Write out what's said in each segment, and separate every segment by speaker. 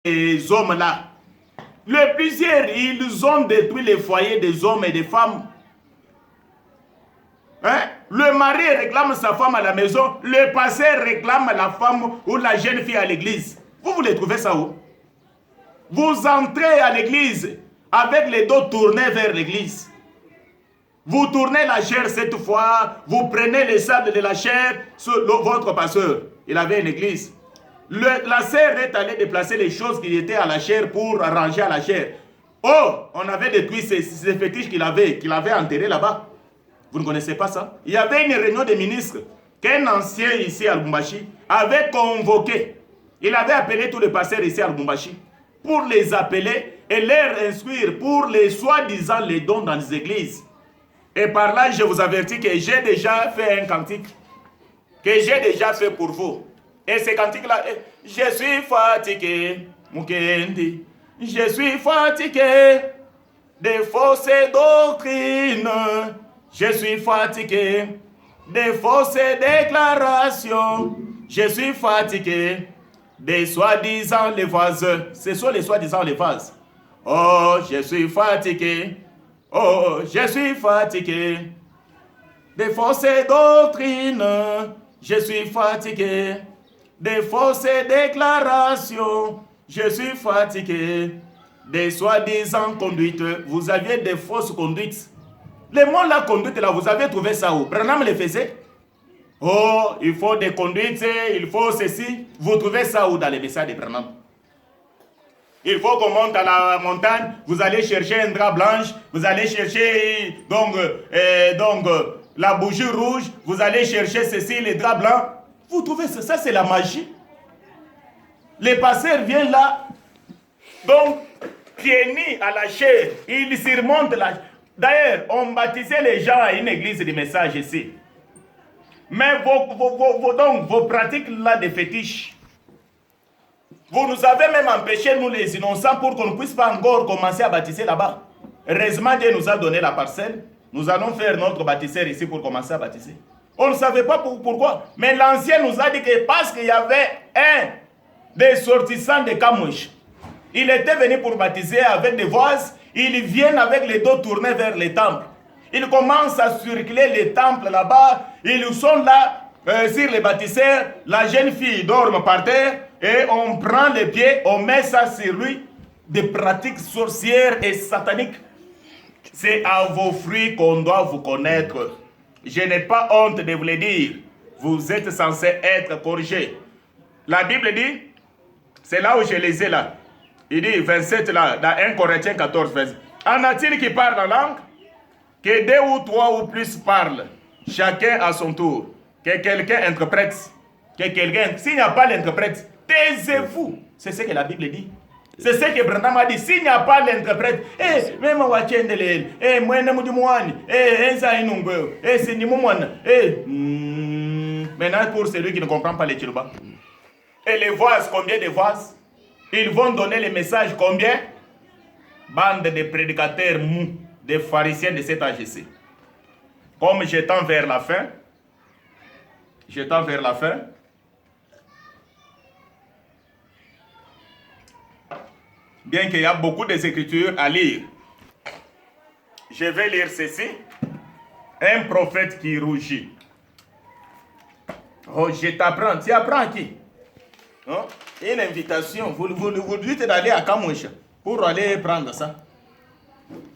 Speaker 1: ces hommes-là. Plusieurs, ils ont détruit les foyers des hommes et des femmes. Hein? Le mari réclame sa femme à la maison, le pasteur réclame la femme ou la jeune fille à l'église. Vous voulez trouver ça où? Vous entrez à l'église avec les dos tournés vers l'église. Vous tournez la chair cette fois, vous prenez les sables de la chair sur votre pasteur. Il avait une église. La sœur est allée déplacer les choses qui étaient à la chair pour arranger à la chair. Oh, on avait détruit ces fétiches qu'il avait enterrés là-bas. Vous ne connaissez pas ça? Il y avait une réunion des ministres qu'un ancien ici à Lubumbashi avait convoqué. Il avait appelé tous les pasteurs ici à Lubumbashi pour les appeler et leur instruire pour les soi-disant les dons dans les églises. Et par là, je vous avertis que j'ai déjà fait un cantique que j'ai déjà fait pour vous. Et ce cantique-là, je suis fatigué, Mukendi. Je suis fatigué des fausses doctrines. Je suis fatigué des fausses déclarations. Je suis fatigué des soi-disant les vases. Ce sont les soi-disant les vases. Oh, je suis fatigué. Oh, je suis fatigué des fausses doctrines. Je suis fatigué des fausses déclarations. Je suis fatigué des soi-disant conduites. Vous aviez des fausses conduites. Les mots la conduite là, vous avez trouvé ça où? Branham les faisait. Oh, il faut des conduites, il faut ceci. Vous trouvez ça où dans les messages de Branham? Il faut qu'on monte à la montagne, vous allez chercher un drap blanche, vous allez chercher donc la bougie rouge, vous allez chercher ceci, les draps blancs. Vous trouvez ça? Ça c'est la magie. Les pasteurs viennent là, donc pieds nus à la chair, ils surmontent la... D'ailleurs, on baptisait les gens à une église de messages ici. Mais vos pratiques là de fétiches, vous nous avez même empêché, nous les innocents, pour qu'on ne puisse pas encore commencer à baptiser là-bas. Heureusement, Dieu nous a donné la parcelle. Nous allons faire notre baptiseur ici pour commencer à baptiser. On ne savait pas pourquoi. Mais l'ancien nous a dit que parce qu'il y avait un des sortissants de Kamouche, il était venu pour baptiser avec des voises. Ils viennent avec les dos tournés vers les temples. Ils commencent à circuler les temples là-bas. Ils sont là sur les bâtisseurs. La jeune fille dort par terre et on prend les pieds, on met ça sur lui. Des pratiques sorcières et sataniques. C'est à vos fruits qu'on doit vous connaître. Je n'ai pas honte de vous le dire. Vous êtes censés être corrigés. La Bible dit, c'est là où je les ai là. Il dit 27 là, dans 1 Corinthiens 14, verset. En a-t-il qui parle en langue? Que 2 ou 3 ou plus parlent, chacun à son tour. Que quelqu'un interprète. Que quelqu'un, s'il n'y a pas l'interprète, taisez-vous. C'est ce que la Bible dit. C'est ce que Branham a dit. S'il n'y a pas l'interprète, même maintenant pour celui qui ne comprend pas les Chiluba. Et les voises, combien de voises? Ils vont donner les messages combien? Bande de prédicateurs mous, des pharisiens de cet âge-ci. Comme j'étends vers la fin, bien qu'il y a beaucoup d'écritures à lire, je vais lire ceci. Un prophète qui rougit. Oh, je t'apprends. Tu apprends à qui? Non? Une invitation. Vous dites d'aller à Kamoucha pour aller prendre ça.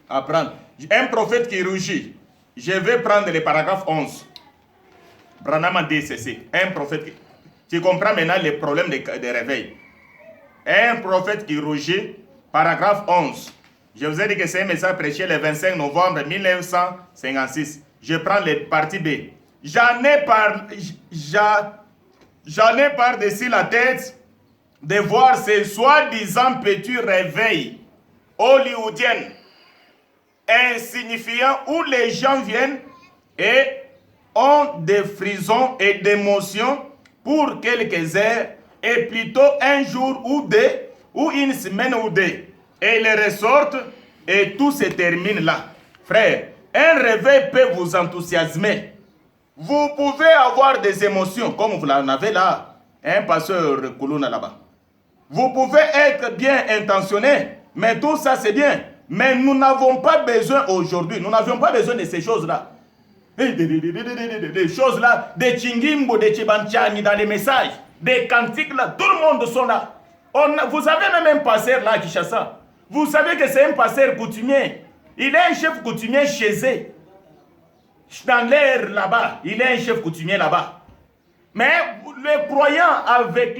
Speaker 1: Apprendre. Un prophète qui rougit. Je vais prendre le paragraphe 11. Branham a dit ceci. Un prophète. Tu comprends maintenant les problèmes de réveil. Un prophète qui rougit. Paragraphe 11. Je vous ai dit que c'est un message prêché le 25 novembre 1956. Je prends le partie B. J'en ai par-dessus la tête de voir ces soi-disant petits réveils hollywoodiens insignifiants où les gens viennent et ont des frissons et d'émotions pour quelques heures et plutôt un jour ou deux ou une semaine ou deux. Et ils ressortent et tout se termine là. Frère, un réveil peut vous enthousiasmer. Vous pouvez avoir des émotions comme vous en avez là. Un pasteur Koulouna là-bas. Vous pouvez être bien intentionné, mais tout ça c'est bien. Mais nous n'avons pas besoin aujourd'hui, nous n'avions pas besoin de ces choses-là. Des choses là, des chingimbo, des chibanchani dans les messages, des cantiques là, tout le monde sont là. Vous avez même un pasteur là à Kinshasa. Vous savez que c'est un pasteur coutumier. Il est un chef coutumier chez eux. Dans l'air là-bas, il est un chef coutumier là-bas. Mais les croyants avec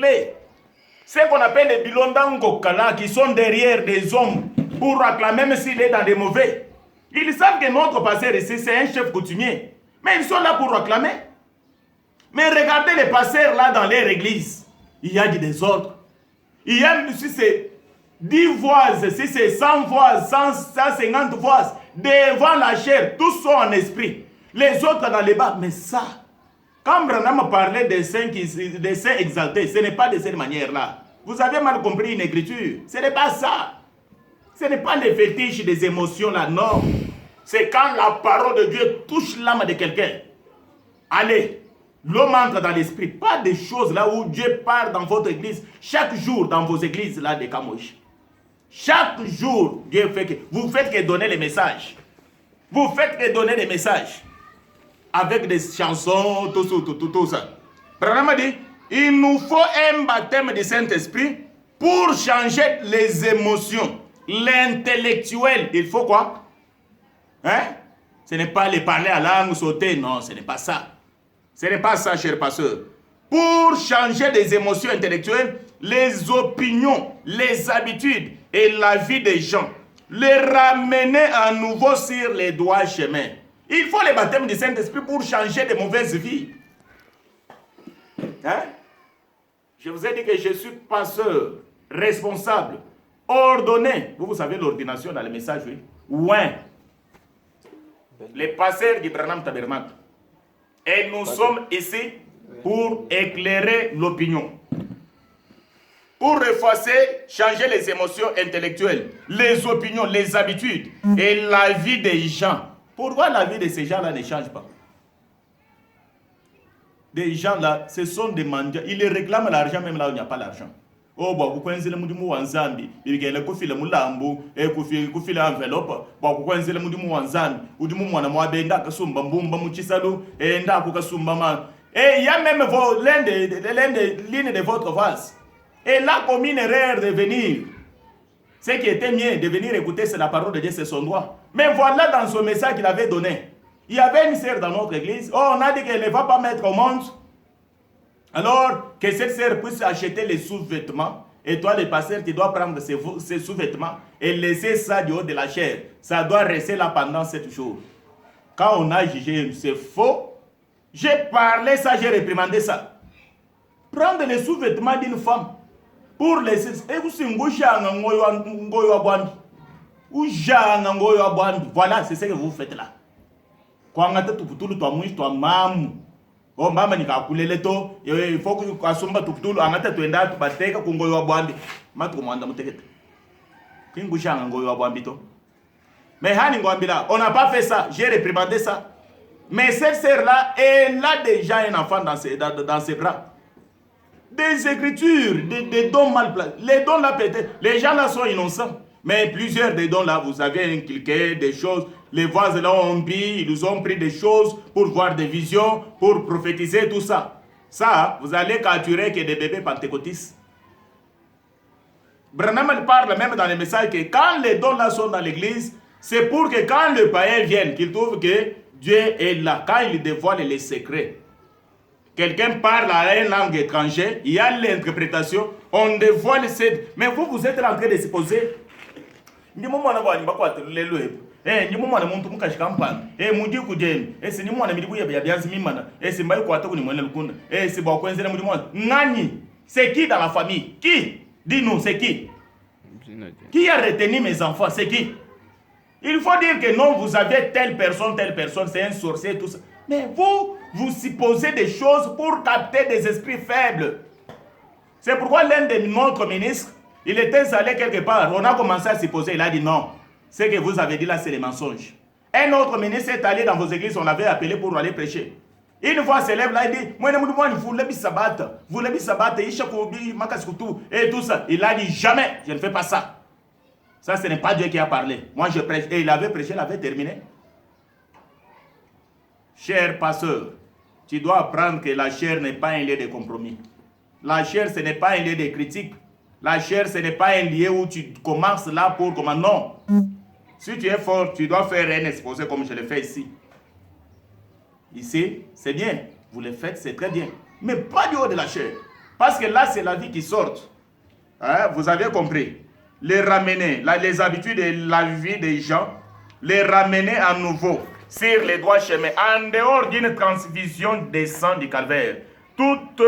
Speaker 1: ce qu'on appelle les bilondangokala qui sont derrière des hommes pour acclamer même s'il est dans des mauvais. Ils savent que notre pasteur ici, c'est un chef coutumier. Mais ils sont là pour acclamer. Mais regardez les pasteurs là dans leur église. Il y a du désordre. Il y a, si c'est 10 voix, si c'est 100 voix, 150 voix, devant la chair, tous sont en esprit. Les autres dans les bas. Mais ça, quand Branham parlait des saints exaltés, ce n'est pas de cette manière-là. Vous avez mal compris une écriture. Ce n'est pas ça. Ce n'est pas les fétiches des émotions là, non. C'est quand la parole de Dieu touche l'âme de quelqu'un. Allez, l'homme entre dans l'esprit. Pas des choses là où Dieu part dans votre église. Chaque jour dans vos églises là de Kamouche. Chaque jour, Dieu fait que vous faites que donner les messages. Vous faites que donner les messages. Avec des chansons, tout ça. Branham dit, il nous faut un baptême du Saint-Esprit pour changer les émotions. L'intellectuel, il faut quoi? Hein? Ce n'est pas les parler à langue sauter, non, ce n'est pas ça. Ce n'est pas ça, cher pasteur. Pour changer des émotions intellectuelles, les opinions, les habitudes et la vie des gens, les ramener à nouveau sur les droits chemins. Il faut le baptême du Saint-Esprit pour changer de mauvaises vies. Hein? Je vous ai dit que je suis pasteur, responsable, ordonné. Vous savez l'ordination dans le message, oui? Ouais. Les pasteurs du Branham Tabernacle. Et nous sommes ici pour éclairer l'opinion. Pour effacer, changer les émotions intellectuelles, les opinions, les habitudes et la vie des gens. Pourquoi la vie de ces gens-là ne change pas? Des gens-là, ce sont des mendiants. Ils réclament l'argent même là où il n'y a pas l'argent. Oh, bon, vous connaissez le moudimu wanzambi. Il y a le kofi le moulambo, et kofi l'enveloppe. Bon, vous connaissez le moudimu wanzambi. Ou du mouana moabenda kasumba mbumba muchisalo, et nda kasumba man. Et il y a même l'un des lignes de votre vase. Et là, comme une erreur de venir. Ce qui était mieux de venir écouter, c'est la parole de Dieu, c'est son droit. Mais voilà dans son message qu'il avait donné. Il y avait une sœur dans notre église. Oh, on a dit qu'elle ne va pas mettre au monde. Alors, que cette sœur puisse acheter les sous-vêtements. Et toi, le pasteur, tu dois prendre ces sous-vêtements et laisser ça du haut de la chair. Ça doit rester là pendant 7 jours. Quand on a jugé, c'est faux. J'ai parlé ça, j'ai réprimandé ça. Prendre les sous-vêtements d'une femme pour laisser. Voilà, c'est ce que vous faites là. Oh mama nikakulele to il faut que asomba tukutulu angata twenda tubateka kungoyo wa bwambi matu mwanda muteketa kingushanga ngoyo wa bwambi to mais hani ngwambi là on n'a pas fait ça, j'ai réprimandé ça. Mais cette sœur là elle a déjà un enfant dans ses bras. Des écritures, des dons mal placés. Les dons là peut-être les gens là sont innocents, mais plusieurs des dons là vous avez inculqué des choses. Les vases là ont pris, ils nous ont pris des choses pour voir des visions, pour prophétiser, tout ça. Ça, vous allez capturer que des bébés pentecôtistes. Branham parle même dans les messages que quand les dons là sont dans l'église, c'est pour que quand le païen vienne, qu'il trouve que Dieu est là, quand il dévoile les secrets. Quelqu'un parle à une langue étrangère, il y a l'interprétation, on dévoile cette... Mais vous êtes en train de se poser. Ni mwana muntu mukashika mpana mudi kujeni si ni mwana midibu ya byazi mimana si mbaye kwata kuni mwana lukunda si ba kwenzela mudi mwana ngani c'est qui dans la famille qui dis-nous c'est qui a retenu mes enfants, c'est qui? Il faut dire que non, vous avez telle personne, c'est un sorcier, tout ça. Mais vous supposez des choses pour capter des esprits faibles. C'est pourquoi l'un de notre ministres, il était allé quelque part, on a commencé à supposer, il a dit non. Ce que vous avez dit là, c'est les mensonges. Un autre ministre est allé dans vos églises, on l'avait appelé pour aller prêcher. Une fois se lève là, il dit, moi, vous voulez sabat, et tout ça. Il a dit, jamais, je ne fais pas ça. Ça, ce n'est pas Dieu qui a parlé. Moi, je prêche. Et il avait prêché, il avait terminé. Cher pasteur, tu dois apprendre que la chair n'est pas un lieu de compromis. La chair, ce n'est pas un lieu de critique. La chair, ce n'est pas un lieu où tu commences là pour comment. Non. Si tu es fort, tu dois faire un exposé comme je le fais ici. Ici, c'est bien. Vous le faites, c'est très bien. Mais pas du haut de la chair. Parce que là, c'est la vie qui sort. Hein? Vous avez compris. Les ramener, là, les habitudes de la vie des gens, les ramener à nouveau sur les droits chemins, en dehors d'une transfusion des sangs du calvaire. Toutes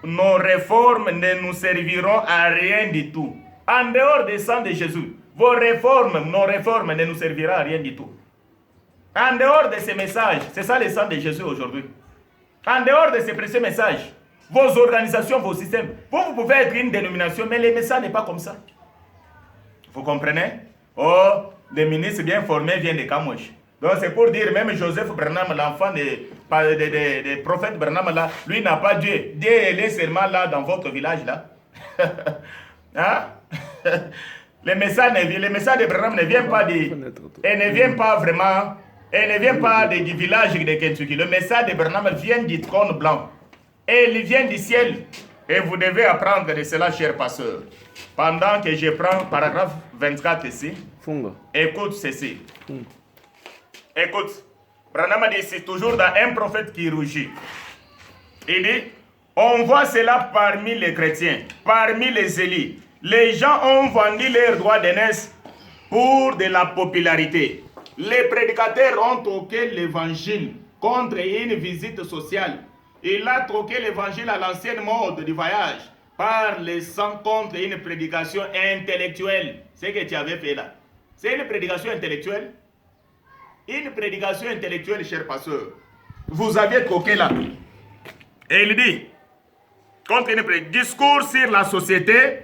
Speaker 1: nos réformes ne nous serviront à rien du tout. En dehors des sangs de Jésus, vos réformes, nos réformes ne nous serviront à rien du tout. En dehors de ces messages, c'est ça le sang de Jésus aujourd'hui. En dehors de ces précieux messages, vos organisations, vos systèmes, vous pouvez être une dénomination, mais le message n'est pas comme ça. Vous comprenez? Oh, les ministres bien formés viennent de Kamouche. Donc c'est pour dire, même Joseph Branham, l'enfant des prophètes Branham, là, lui n'a pas Dieu. Dieu est seulement là dans votre village là. Hein? Les messages de Branham ne viennent pas ne viennent pas vraiment, et ne viennent pas du village de Kentucky. Le message de Branham vient du trône blanc. Et il vient du ciel. Et vous devez apprendre de cela, chers pasteurs. Pendant que je prends paragraphe 24 ici, écoute ceci. Écoute, Branham dit, c'est toujours dans un prophète qui rougit. Il dit, on voit cela parmi les chrétiens, parmi les élites. Les gens ont vendu leurs droits d'aînesse pour de la popularité. Les prédicateurs ont troqué l'évangile contre une visite sociale. Il a troqué l'évangile à l'ancienne mode du voyage par le sang contre une prédication intellectuelle. C'est ce que tu avais fait là. C'est une prédication intellectuelle. Une prédication intellectuelle, cher pasteur. Vous aviez troqué là. Et il dit, contre une discours sur la société,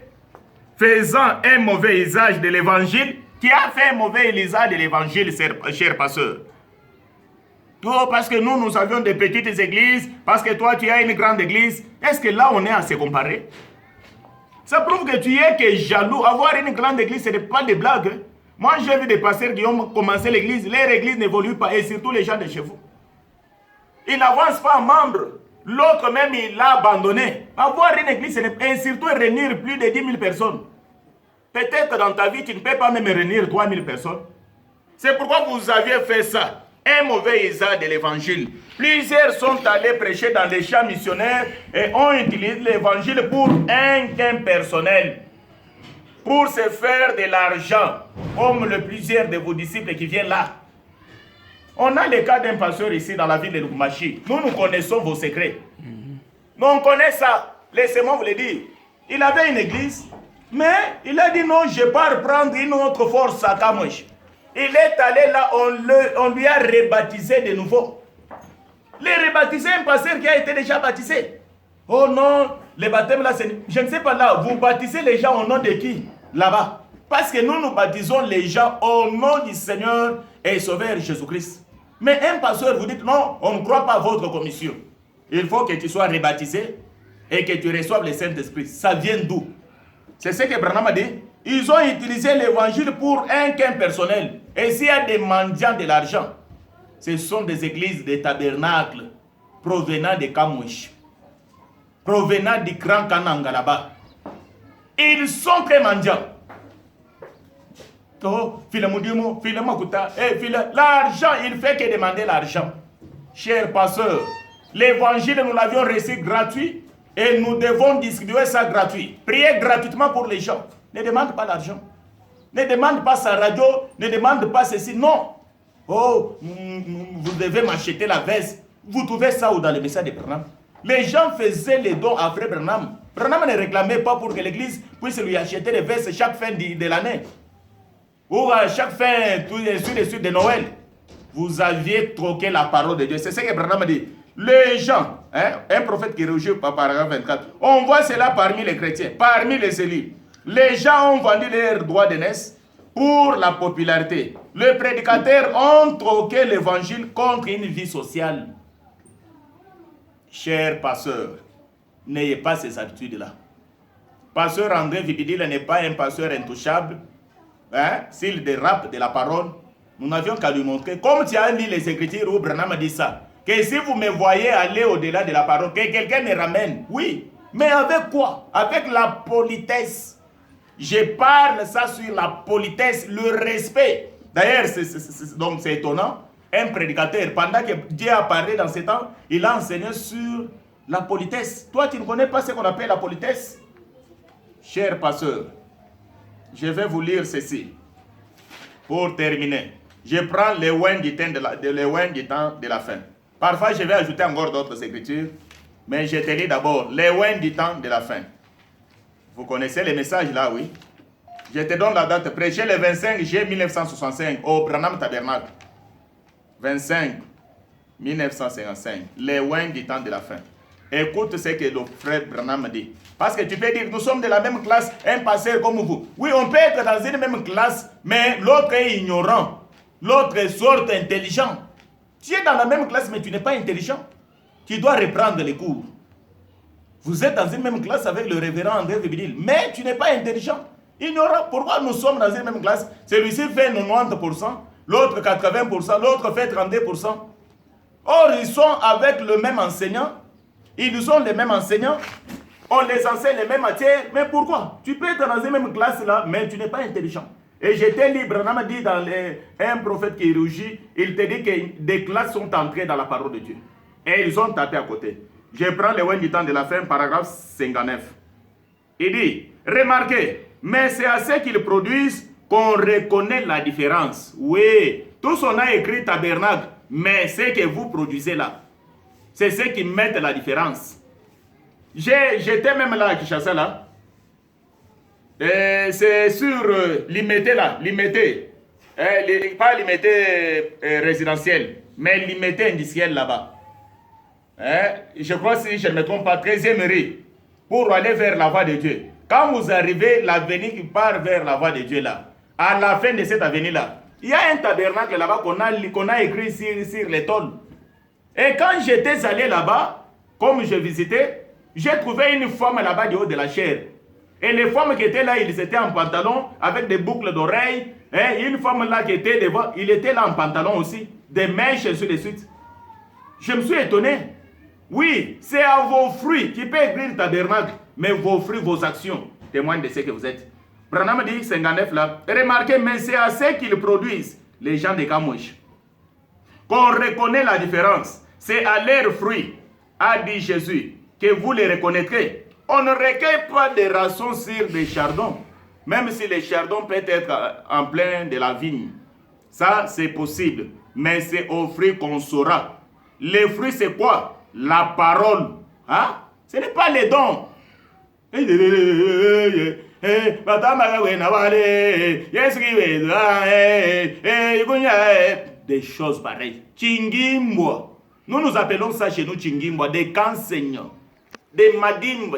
Speaker 1: faisant un mauvais usage de l'évangile. Qui a fait un mauvais usage de l'évangile, cher pasteur? Oh, parce que nous avions des petites églises, parce que toi, tu as une grande église. Est-ce que là, on est à se comparer? Ça prouve que tu es que jaloux. Avoir une grande église, ce n'est pas des blagues. Moi, j'ai vu des pasteurs qui ont commencé l'église. Leur église n'évolue pas, et surtout les gens de chez vous. Ils n'avancent pas en membre. L'autre même, il l'a abandonné. Avoir une église, et surtout réunir plus de 10 000 personnes. Peut-être dans ta vie, tu ne peux pas même réunir 3 000 personnes. C'est pourquoi vous aviez fait ça. Un mauvais usage de l'évangile. Plusieurs sont allés prêcher dans les champs missionnaires et ont utilisé l'évangile pour un gain personnel. Pour se faire de l'argent, comme le plusieurs de vos disciples qui viennent là. On a le cas d'un pasteur ici dans la ville de Lubumbashi. Nous connaissons vos secrets. Nous, on connaît ça. Laissez-moi vous le dire. Il avait une église, mais il a dit non, je ne vais pas reprendre une autre force à Kamouche. Il est allé là, on lui a rebaptisé de nouveau. Les rebaptisé un pasteur qui a été déjà baptisé. Oh non, le baptême là, je ne sais pas là, vous baptisez les gens au nom de qui? Là-bas. Parce que nous baptisons les gens au nom du Seigneur et Sauveur Jésus-Christ. Mais un pasteur vous dit non, on ne croit pas à votre commission. Il faut que tu sois rebaptisé et que tu reçoives le Saint-Esprit. Ça vient d'où? C'est ce que Branham a dit. Ils ont utilisé l'évangile pour un gain personnel. Et s'il y a des mendiants de l'argent, ce sont des églises, des tabernacles provenant de Kamouche, provenant du Grand Kananga là-bas. Ils sont très mendiants. Oh, l'argent, il fait que demander l'argent. Cher pasteur, l'évangile, nous l'avions reçu gratuit et nous devons distribuer ça gratuit. Priez gratuitement pour les gens. Ne demande pas l'argent. Ne demande pas sa radio, ne demande pas ceci. Non. Oh, vous devez m'acheter la veste. Vous trouvez ça où dans le message de Branham? Les gens faisaient les dons à Frère Branham. Branham ne réclamait pas pour que l'église puisse lui acheter les vestes chaque fin de l'année. Ou à chaque fin, tout de suite de Noël. Vous aviez troqué la parole de Dieu. C'est ce que Branham dit. Les gens, un prophète qui rougit par paragraphe 24, on voit cela parmi les chrétiens, parmi les élus. Les gens ont vendu leurs droits d'aînesse pour la popularité. Les prédicateurs ont troqué l'évangile contre une vie sociale. Chers pasteurs, n'ayez pas ces habitudes-là. Pasteur André Vibidil n'est pas un pasteur intouchable. Hein? S'il dérape de la parole, nous n'avions qu'à lui montrer, comme tu as lu les Écritures où Branham dit ça, que si vous me voyez aller au-delà de la parole, que quelqu'un me ramène. Oui, mais avec quoi? Avec la politesse. Je parle ça sur la politesse, le respect. D'ailleurs, donc c'est étonnant. Un prédicateur, pendant que Dieu a parlé dans ce temps, il a enseigné sur la politesse. Toi, tu ne connais pas ce qu'on appelle la politesse? Cher pasteur, je vais vous lire ceci. Pour terminer, je prends les ouins du temps de la fin. Parfois, je vais ajouter encore d'autres écritures, mais je te lis d'abord les ouins du temps de la fin. Vous connaissez les messages là, oui? Je te donne la date. Prêché le 25 juillet 1965 au Branham Tabernacle. 25 1955. Les ouins du temps de la fin. Écoute ce que le frère Branham dit. Parce que tu peux dire, nous sommes de la même classe, un pasteur comme vous. Oui, on peut être dans une même classe, mais l'autre est ignorant. L'autre est sort intelligent. Tu es dans la même classe, mais tu n'es pas intelligent. Tu dois reprendre les cours. Vous êtes dans une même classe avec le révérend André Vibidil, mais tu n'es pas intelligent. Ignorant. Pourquoi nous sommes dans une même classe? Celui-ci fait 90%, l'autre 80%, l'autre fait 32%. Or, ils sont avec le même enseignant. Ils sont les mêmes enseignants. On les enseigne les mêmes matières. Mais pourquoi? Tu peux être dans une même classe là, mais tu n'es pas intelligent. Et j'étais libre. Branham dit dans un prophète qui rugit, il te dit que des classes sont entrées dans la parole de Dieu. Et ils ont tapé à côté. Je prends le ouin du temps de la fin, paragraphe 59. Il dit, remarquez, mais c'est à ce qu'ils produisent qu'on reconnaît la différence. Oui, tous on a écrit tabernacle, mais ce que vous produisez là, c'est ce qui met la différence. J'étais même là à Kinshasa là. C'est sur l'Imité là, l'Imité. Pas l'Imité résidentiel, mais l'Imité industriel là-bas. Je crois, si je ne me trompe pas, 13e rue, pour aller vers la voie de Dieu. Quand vous arrivez, l'avenue qui part vers la voie de Dieu là, à la fin de cette avenue-là, il y a un tabernacle là-bas qu'on a écrit sur les tôles. Et quand j'étais allé là-bas, comme je visitais, j'ai trouvé une femme là-bas du haut de la chair. Et les femmes qui étaient là, ils étaient en pantalon, avec des boucles d'oreilles. Une femme là qui était devant, il était là en pantalon aussi, des mèches, ainsi de suite. Je me suis étonné. Oui, c'est à vos fruits qui peut écrire tabernacle, mais vos fruits, vos actions témoignent de ce que vous êtes. Branham dit 59 là, remarquez, mais c'est à ce qu'ils produisent, les gens de Kamouche, qu'on reconnaît la différence. C'est à leurs fruits, a dit Jésus, que vous les reconnaîtrez. On ne recueille pas des rations sur des chardons, même si les chardons peuvent être en plein de la vigne. Ça, c'est possible, mais c'est aux fruits qu'on saura. Les fruits, c'est quoi? La parole. Hein? Ce n'est pas les dons. Des choses pareilles. Chingimbo. Nous appelons ça chez nous Chingimbo, des enseignants, des madim.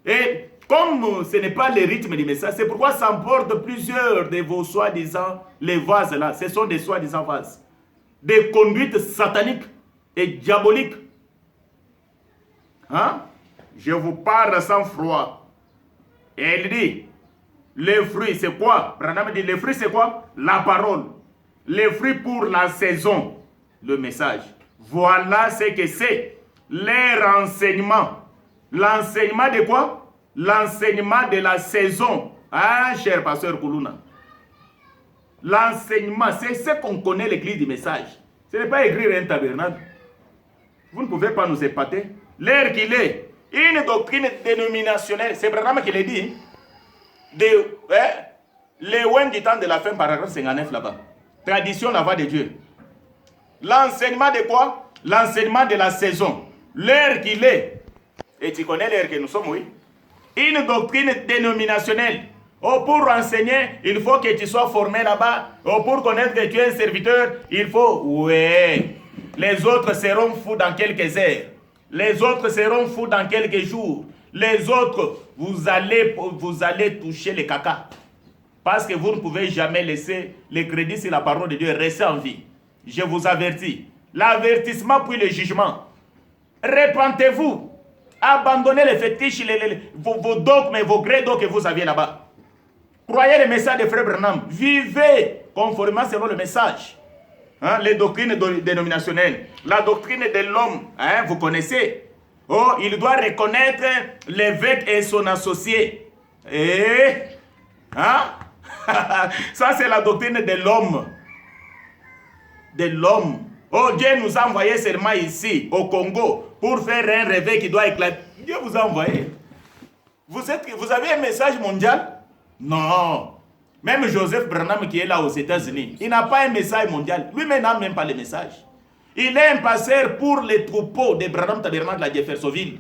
Speaker 1: Et comme ce n'est pas le rythme du message, c'est pourquoi ça emporte plusieurs de vos soi-disant, les vases là, ce sont des soi-disant vases. Des conduites sataniques et diaboliques. Hein? Je vous parle sans froid. Et il dit, les fruits c'est quoi? Branham dit, les fruits c'est quoi? La parole. Les fruits pour la saison. Le message. Voilà ce que c'est. Les renseignements. L'enseignement de quoi? L'enseignement de la saison. Hein, cher pasteur Koulouna? L'enseignement, c'est ce qu'on connaît l'église du message. Ce n'est pas écrire un tabernacle. Vous ne pouvez pas nous épater. L'air qu'il est, une doctrine dénominationnelle, c'est Branham qui l'a dit. Les ouins du temps de la fin, paragraphe 59 là-bas. Tradition, la voix de Dieu. L'enseignement de quoi? L'enseignement de la saison. L'air qu'il est. Et tu connais l'air que nous sommes, oui. Une doctrine dénominationnelle. Oh, pour enseigner, il faut que tu sois formé là-bas. Oh, pour connaître que tu es un serviteur, il faut... Ouais. Les autres seront fous dans quelques heures. Les autres seront fous dans quelques jours. Les autres, vous allez toucher les caca. Parce que vous ne pouvez jamais laisser le crédit sur la parole de Dieu rester en vie. Je vous avertis. L'avertissement puis le jugement. Répentez-vous. Abandonnez les fétiches, vos dogmes et vos grès que vous aviez là-bas. Croyez le message de Frère Branham. Vivez conformément selon le message. Hein, les doctrines dénominationnelles. La doctrine de l'homme, hein, vous connaissez. Oh, il doit reconnaître l'évêque et son associé. Et, hein? Ça, c'est la doctrine de l'homme. De l'homme. Oh, Dieu nous a envoyé seulement ici, au Congo, pour faire un réveil qui doit éclater. Dieu vous a envoyé. Vous avez un message mondial? Non. Même Joseph Branham qui est là aux États-Unis, il n'a pas un message mondial. Lui-même n'a même pas le message. Il est un pasteur pour les troupeaux de Branham Tabernacle de la Jeffersonville.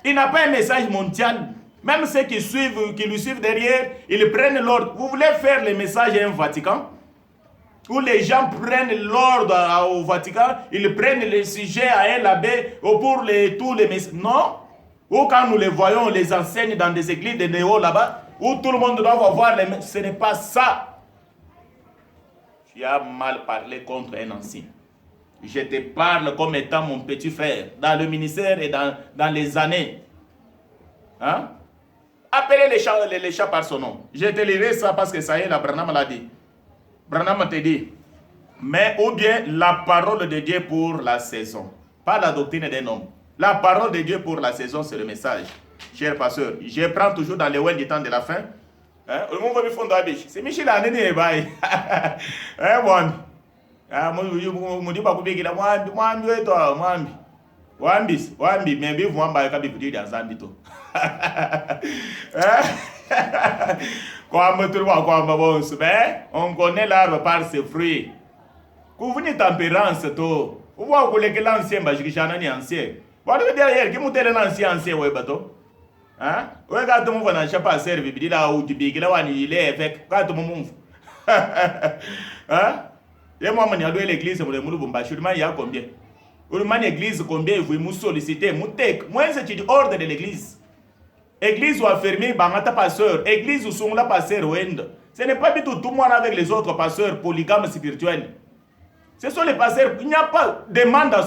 Speaker 1: Il n'a pas un message mondial. Même ceux qui lui suivent derrière, ils prennent l'ordre. Vous voulez faire le message à un Vatican? Où les gens prennent l'ordre au Vatican, ils prennent le sujet à un abbé pour tous les messages. Non. Ou quand nous les voyons, on les enseigne dans des églises de néo là-bas, où tout le monde doit voir les messages. Ce n'est pas ça. Tu as mal parlé contre un ancien. Je te parle comme étant mon petit frère, dans le ministère et dans les années. Hein? Appelez les chats par son nom. Je te lirai ça parce que ça y est, la Branham l'a dit. Branham te dit, mais ou bien la parole de Dieu pour la saison. Pas la doctrine d'un homme. La parole de Dieu pour la saison, c'est le message. Cher pasteur, je prends toujours dans les ouens du temps de la fin. C'est Michel Anéné. Hein, bon. Wambi, mais bien vous m'avez pas dit dans un bito. On connaît l'arbre par ses fruits. Vous venez tempérance, to. Vous voyez que l'ancien, je suis un ancien. Vous voyez derrière, qui m'a l'ancien, ouais, bateau. Hein? Ouais, quand tout le monde n'a pas servi, il a ou du big, il est avec, quand tout le monde. Hein? Et moi, je suis à l'église, je suis à combien? Une église, combien vous sollicitez? Moi, c'est l'ordre de l'église. Église ou affirmée, bangata pasteur. Église ou sont là pasteur wend. Ce n'est pas du tout le monde avec les autres pasteurs polygames spirituels. Ce sont les pasteurs. Il n'y a pas demande à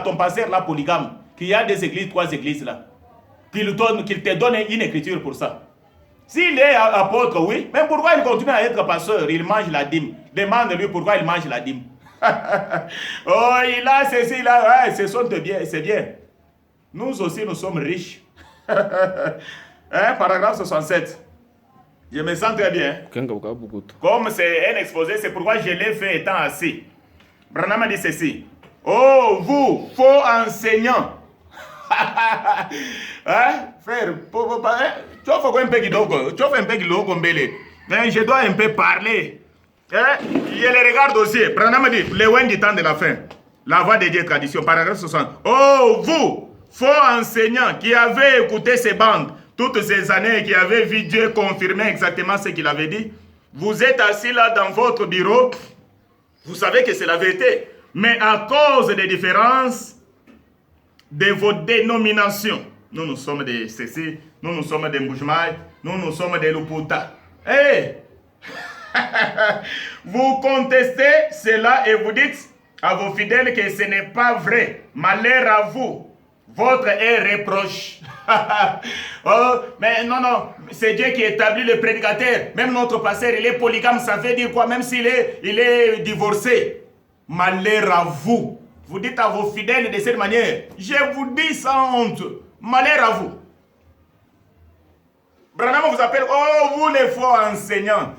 Speaker 1: ton pasteur là polygame qu'il y a des églises, 3 églises là, qu'il te donne une écriture pour ça. S'il est apôtre, oui, mais pourquoi il continue à être pasteur? Il mange la dîme. Demande-lui pourquoi il mange la dîme. Oh, il a ceci, il a. Ouais, c'est bien. Nous aussi, nous sommes riches. Hein, paragraphe 67. Je me sens très bien. Comme c'est un exposé, c'est pourquoi je l'ai fait étant assis. Branham a dit ceci. Oh, vous, faux enseignants. Hein, frère, tu as fait un peu de mais je dois un peu parler. Hein? Je les regarde aussi. Branham dit, les ouens du temps de la fin. La voix de Dieu, tradition, paragraphe 60. Oh, vous, faux enseignants qui avez écouté ces bandes toutes ces années, qui avez vu Dieu confirmer exactement ce qu'il avait dit. Vous êtes assis là dans votre bureau. Vous savez que c'est la vérité. Mais à cause des différences de vos dénominations, nous sommes des ceci, nous sommes des Mbujimai, nous sommes des Luputa. Hey! Vous contestez cela et vous dites à vos fidèles que ce n'est pas vrai. Malheur à vous. Votre est reproche. Oh, mais non, c'est Dieu qui établit le prédicateur. Même notre pasteur, il est polygame, ça veut dire quoi? Même s'il est divorcé. Malheur à vous. Vous dites à vos fidèles de cette manière. Je vous dis sans honte. Malheur à vous. Branham vous appelle, oh, vous les faux enseignants.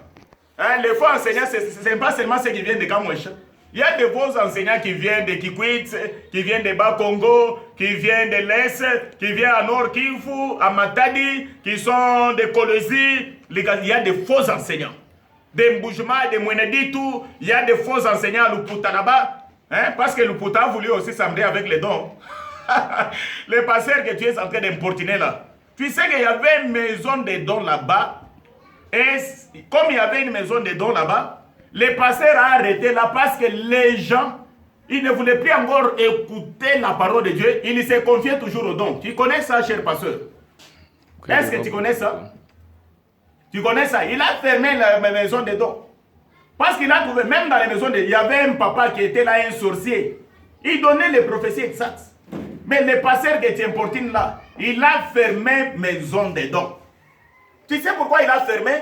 Speaker 1: Hein, les faux enseignants, ce n'est pas seulement ceux qui viennent de Kamouecha. Il y a des faux enseignants qui viennent de Kikwit, qui viennent de Bas-Congo, qui viennent de l'Est, qui viennent à Nord-Kivu, à Matadi, qui sont de Kolosi. Il y a des faux enseignants. Des Mbujima, des Mweneditu, il y a des faux enseignants à Luputa là-bas. Hein, parce que Luputa a voulu aussi s'amener avec les dons. Les pasteurs que tu es en train d'importuner là. Tu sais qu'il y avait une maison de dons là-bas. Et comme il y avait une maison de dons là-bas, les pasteurs ont arrêté là parce que les gens, ils ne voulaient plus encore écouter la parole de Dieu. Ils se confiaient toujours aux dons. Tu connais ça, cher pasteur? Est-ce que tu connais ça? Tu connais ça? Il a fermé la maison de dons. Parce qu'il a trouvé, même dans les maisons de dons, il y avait un papa qui était là, un sorcier. Il donnait les prophéties exactes. Mais le pasteur qui t'importune là, il a fermé maison de dons. Tu sais pourquoi il a fermé?